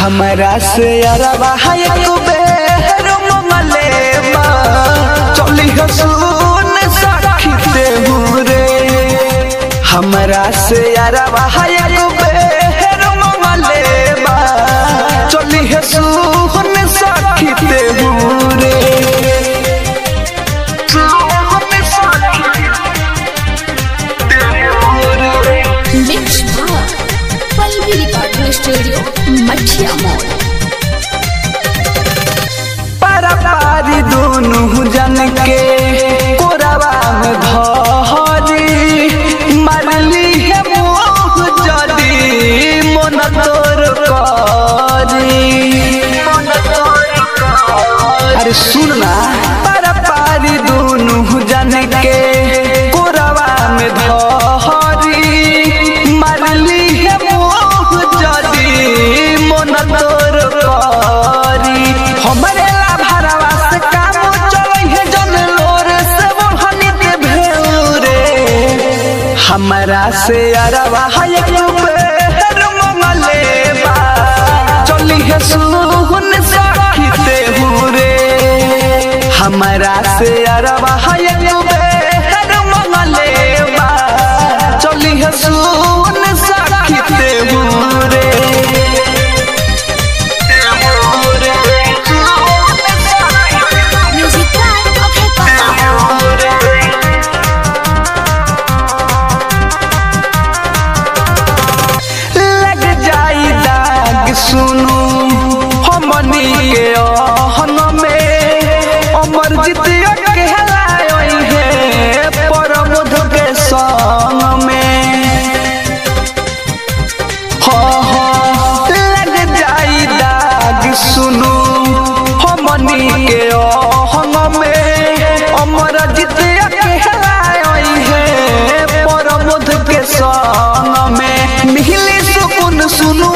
हमरा से अरबा एक बेर मंगले चली हसून सखी रे। हमरा से अरबा एक बेर मंगले चली हसून सखी रे। स्टूडियो मठिया मोड़ पारी दोनों जन के कोरवा में धरी मारली है मोह जदी मन तोर करी। अरे सुनना पारी दोनों जन के कोरवा में धरी मारली है मन तोर करी। हमरे ला भरवा से काम चलै है जन लोर से बहनी के भेउरे। हमरा से अरवा एक बेर मंगले चली है सुन सखी रे। हमरा से अरवा एक बेर मंगले चली है सुन सखी रे। सुनू हमनी के अहन में अमर जितिया कहलाई है परमध के संग में। लग जाई दाग सुनू हमनी के अहन में अमर जितिया कहलाई है परमध के संग में। मिली सुकुन सुनू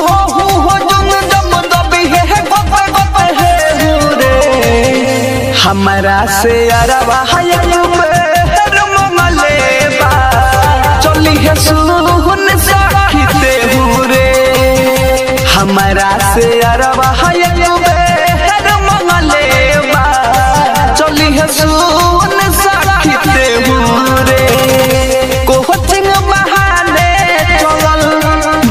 हमरा से अरबा एक बेर मंगले चली है सुन सखी रे। हमरा से अरबा एक बेर मंगले चली है सुन सखी रे। कोचिंग बहाने चलल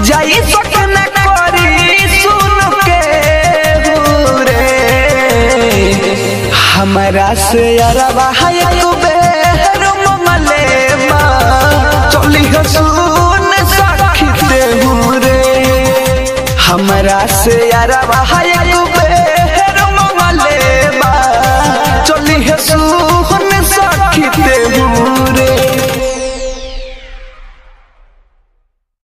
जाई सकना करी सुन के रे। हमरा से अरबा एक बेर मंगले चली हसून सखी रे। हमरा से अरबा